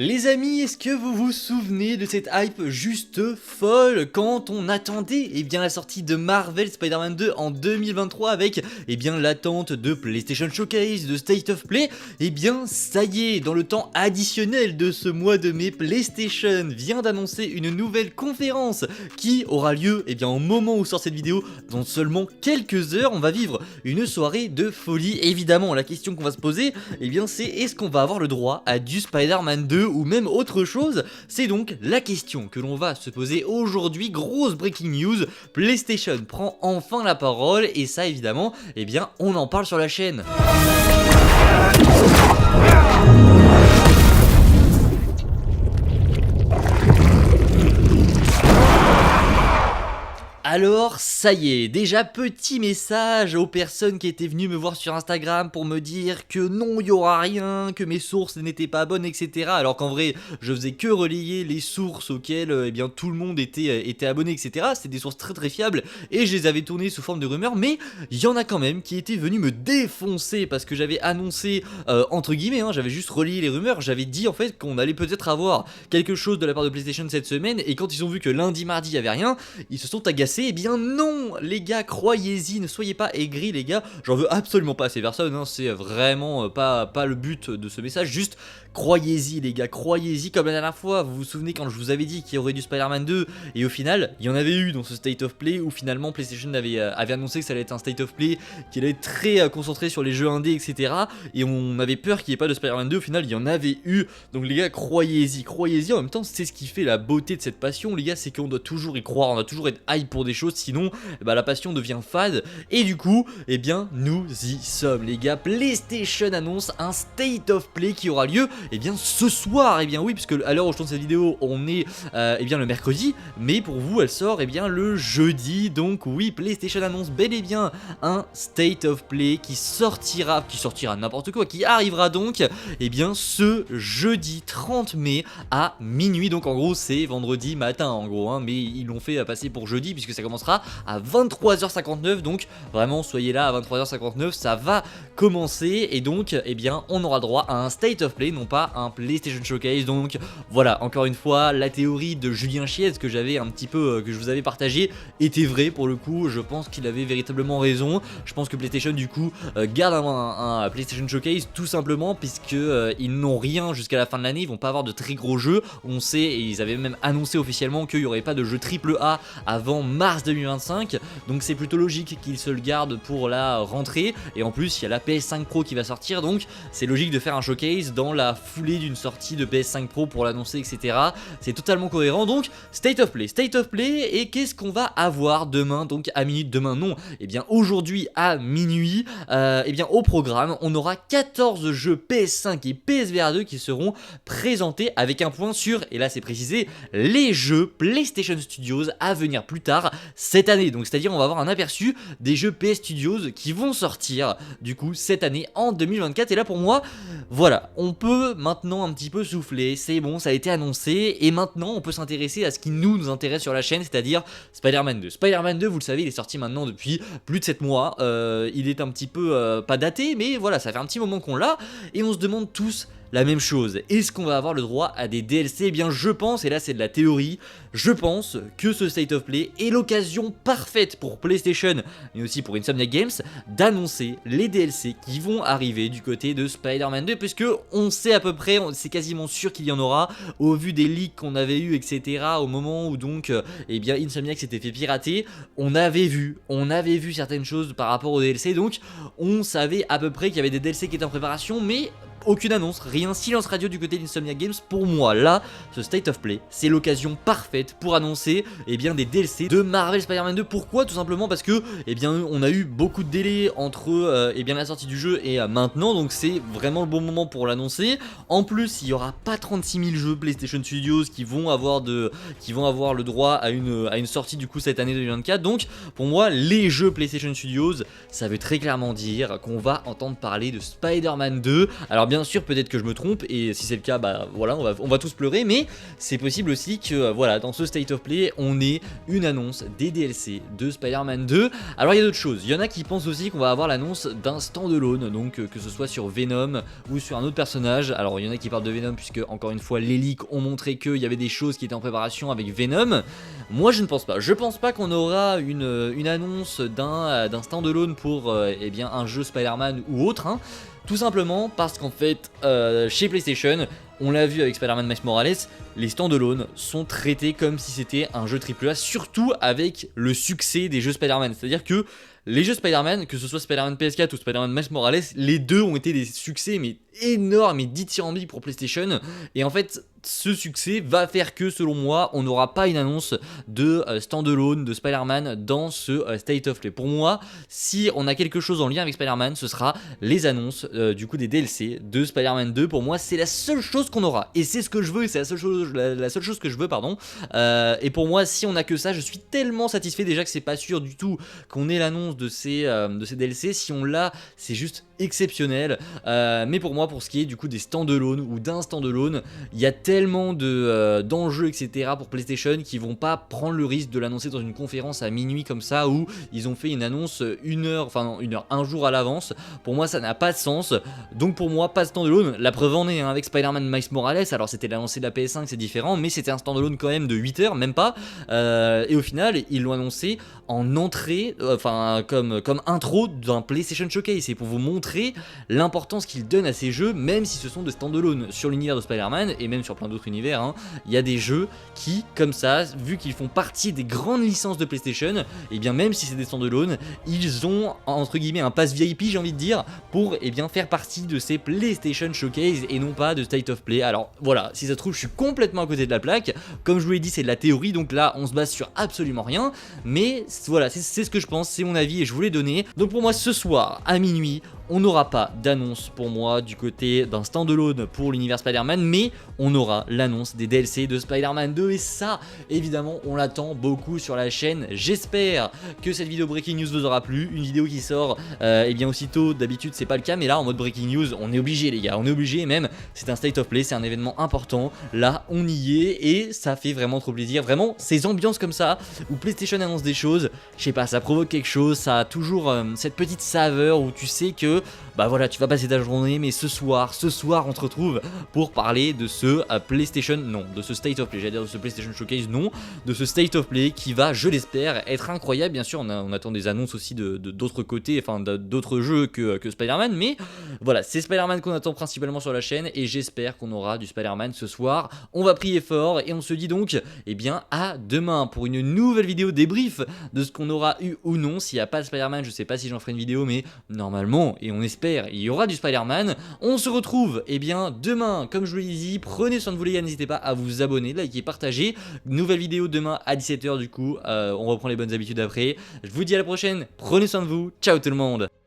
Les amis, est-ce que vous vous souvenez de cette hype juste folle quand on attendait la sortie de Marvel Spider-Man 2 en 2023 avec l'attente de PlayStation Showcase, de State of Play? Ça y est, dans le temps additionnel de ce mois de mai, PlayStation vient d'annoncer une nouvelle conférence qui aura lieu au moment où sort cette vidéo, dans seulement quelques heures. On va vivre une soirée de folie. Évidemment, la question qu'on va se poser, c'est est-ce qu'on va avoir le droit à du Spider-Man 2 ou même autre chose? C'est donc la question que l'on va se poser aujourd'hui. Grosse breaking news, PlayStation prend enfin la parole et ça évidemment, on en parle sur la chaîne. Alors ça y est, déjà petit message aux personnes qui étaient venues me voir sur Instagram pour me dire que non, il y aura rien, que mes sources n'étaient pas bonnes, etc. Alors qu'en vrai, je faisais que relayer les sources auxquelles tout le monde était abonné, etc. C'était des sources très fiables et je les avais tournées sous forme de rumeurs, mais il y en a quand même qui étaient venus me défoncer parce que j'avais annoncé, entre guillemets, j'avais juste relayé les rumeurs, j'avais dit en fait qu'on allait peut-être avoir quelque chose de la part de PlayStation cette semaine, et quand ils ont vu que lundi, mardi, il y avait rien, ils se sont agacés. Non les gars, croyez-y, ne soyez pas aigris les gars, j'en veux absolument pas à ces personnes, c'est vraiment pas le but de ce message, juste croyez-y les gars, croyez-y comme la dernière fois. Vous vous souvenez quand je vous avais dit qu'il y aurait du Spider-Man 2 et au final il y en avait eu dans ce State of Play où finalement PlayStation avait annoncé que ça allait être un State of Play qu'il allait être très concentré sur les jeux indés, etc. Et on avait peur qu'il n'y ait pas de Spider-Man 2, au final il y en avait eu. Donc les gars, croyez-y, en même temps c'est ce qui fait la beauté de cette passion les gars, c'est qu'on doit toujours y croire, on doit toujours être hype pour des choses, sinon la passion devient fade. Et du coup nous y sommes les gars, PlayStation annonce un State of Play qui aura lieu ce soir. Oui, puisque à l'heure où je tourne cette vidéo on est le mercredi, mais pour vous elle sort le jeudi. Donc oui, PlayStation annonce bel et bien un State of Play qui sortira n'importe quoi, qui arrivera donc ce jeudi 30 mai à minuit. Donc en gros c'est vendredi matin en gros, mais ils l'ont fait passer pour jeudi puisque ça commencera à 23h59. donc vraiment soyez là à 23h59, ça va commencer. Et donc on aura droit à un State of Play, non pas un PlayStation Showcase. Donc voilà, encore une fois, la théorie de Julien Chiez que j'avais un petit peu, que je vous avais partagé, était vraie pour le coup. Je pense qu'il avait véritablement raison. Je pense que PlayStation du coup garde un PlayStation Showcase tout simplement puisque ils n'ont rien jusqu'à la fin de l'année, ils vont pas avoir de très gros jeux. On sait, et ils avaient même annoncé officiellement qu'il n'y aurait pas de jeu AAA avant mars 2025. Donc c'est plutôt logique qu'ils se le gardent pour la rentrée. Et en plus il y a la PS5 Pro qui va sortir, donc c'est logique de faire un showcase dans la foulée d'une sortie de PS5 Pro pour l'annoncer, etc. C'est totalement cohérent. Donc State of Play, et qu'est-ce qu'on va avoir demain, donc à minuit? Demain non, aujourd'hui à minuit, au programme on aura 14 jeux PS5 et PSVR 2 qui seront présentés avec un point sur, et là c'est précisé, les jeux PlayStation Studios à venir plus tard cette année. Donc c'est à dire on va avoir un aperçu des jeux PS Studios qui vont sortir du coup cette année en 2024. Et là pour moi voilà, on peut maintenant un petit peu souffler, c'est bon, ça a été annoncé et maintenant on peut s'intéresser à ce qui nous intéresse sur la chaîne, c'est-à-dire Spider-Man 2. Spider-Man 2, vous le savez, il est sorti maintenant depuis plus de 7 mois, il est un petit peu pas daté, mais voilà, ça fait un petit moment qu'on l'a et on se demande tous la même chose. Est-ce qu'on va avoir le droit à des DLC? Je pense, et là c'est de la théorie, je pense que ce State of Play est l'occasion parfaite pour PlayStation, mais aussi pour Insomniac Games, d'annoncer les DLC qui vont arriver du côté de Spider-Man 2, puisque on sait à peu près, c'est quasiment sûr qu'il y en aura, au vu des leaks qu'on avait eu, etc. Au moment où donc, Insomniac s'était fait pirater, on avait vu certaines choses par rapport aux DLC, donc on savait à peu près qu'il y avait des DLC qui étaient en préparation, mais aucune annonce, rien, silence radio du côté d'Insomniac Games. Pour moi là, ce State of Play, c'est l'occasion parfaite pour annoncer des DLC de Marvel Spider-Man 2. Pourquoi? Tout simplement parce que on a eu beaucoup de délais entre la sortie du jeu et maintenant, donc c'est vraiment le bon moment pour l'annoncer. En plus, il n'y aura pas 36 000 jeux PlayStation Studios qui vont avoir le droit à une sortie du coup cette année 2024. Donc pour moi, les jeux PlayStation Studios, ça veut très clairement dire qu'on va entendre parler de Spider-Man 2. Alors bien sûr peut-être que je me trompe, et si c'est le cas, bah voilà, on va tous pleurer, mais c'est possible aussi que voilà, dans ce State of Play, on ait une annonce des DLC de Spider-Man 2. Alors il y a d'autres choses, il y en a qui pensent aussi qu'on va avoir l'annonce d'un standalone, donc que ce soit sur Venom ou sur un autre personnage. Alors il y en a qui parlent de Venom puisque encore une fois les leaks ont montré qu'il y avait des choses qui étaient en préparation avec Venom. Moi je ne pense pas, qu'on aura une annonce d'un standalone pour eh bien un jeu Spider-Man ou autre, hein. Tout simplement parce qu'en fait, chez PlayStation, on l'a vu avec Spider-Man Miles Morales, les standalone sont traités comme si c'était un jeu AAA, surtout avec le succès des jeux Spider-Man. C'est-à-dire que les jeux Spider-Man, que ce soit Spider-Man PS4 ou Spider-Man Miles Morales, les deux ont été des succès mais énormes et dithyrambiques pour PlayStation. Et en fait, ce succès va faire que, selon moi, on n'aura pas une annonce de standalone de Spider-Man dans ce State of Play. Pour moi, si on a quelque chose en lien avec Spider-Man, ce sera les annonces du coup des DLC de Spider-Man 2. Pour moi, c'est la seule chose qu'on aura. Et c'est ce que je veux, c'est la seule chose que je veux, pardon. Et pour moi, si on a que ça, je suis tellement satisfait déjà que c'est pas sûr du tout qu'on ait l'annonce de ces DLC. Si on l'a, c'est juste exceptionnel. Mais pour moi, pour ce qui est du coup des standalone ou d'un standalone, il y a tellement d'enjeux etc pour PlayStation qui vont pas prendre le risque de l'annoncer dans une conférence à minuit comme ça, où ils ont fait une annonce un jour à l'avance. Pour moi ça n'a pas de sens, donc pour moi pas de standalone. La preuve en est, hein, avec Spider-Man Miles Morales, alors c'était l'annoncé de la PS5, c'est différent, mais c'était un standalone quand même de 8 heures, même pas, et au final ils l'ont annoncé en entrée, comme intro d'un PlayStation Showcase, et pour vous montrer l'importance qu'ils donnent à ces jeux, même si ce sont des standalone sur l'univers de Spider-Man et même sur plein d'autres univers, hein. Il y a des jeux qui, comme ça, vu qu'ils font partie des grandes licences de PlayStation, et bien même si c'est des standalone, ils ont entre guillemets un pass VIP, j'ai envie de dire, pour bien faire partie de ces PlayStation Showcase et non pas de State of Play. Alors voilà, si ça se trouve, je suis complètement à côté de la plaque. Comme je vous l'ai dit, c'est de la théorie, donc là, on se base sur absolument rien. Mais voilà, c'est ce que je pense, c'est mon avis et je vous l'ai donné. Donc pour moi, ce soir à minuit, on n'aura pas d'annonce pour moi du côté d'un standalone pour l'univers Spider-Man, mais on aura l'annonce des DLC de Spider-Man 2 et ça, évidemment, on l'attend beaucoup sur la chaîne. J'espère que cette vidéo Breaking News vous aura plu, une vidéo qui sort et bien aussitôt, d'habitude c'est pas le cas, mais là en mode Breaking News, on est obligé les gars, on est obligé, même c'est un State of Play, c'est un événement important, là on y est et ça fait vraiment trop plaisir, vraiment ces ambiances comme ça, où PlayStation annonce des choses, je sais pas, ça provoque quelque chose, ça a toujours cette petite saveur où tu sais que bah voilà, tu vas passer ta journée, mais ce soir on se retrouve pour parler de ce PlayStation, non, de ce State of Play, j'allais dire de ce PlayStation Showcase, non, de ce State of Play qui va, je l'espère, être incroyable. Bien sûr, on attend des annonces aussi d'autres côtés, enfin d'autres jeux que Spider-Man, mais voilà, c'est Spider-Man qu'on attend principalement sur la chaîne et j'espère qu'on aura du Spider-Man ce soir. On va prier fort et on se dit donc, eh bien, à demain pour une nouvelle vidéo débrief de ce qu'on aura eu ou non. S'il n'y a pas de Spider-Man, je sais pas si j'en ferai une vidéo, mais normalement, et on espère, il y aura du Spider-Man. On se retrouve demain, comme je vous l'ai dit. Prenez soin de vous les gars, n'hésitez pas à vous abonner, liker, partager. Nouvelle vidéo demain à 17 h du coup, on reprend les bonnes habitudes après. Je vous dis à la prochaine, prenez soin de vous, ciao tout le monde.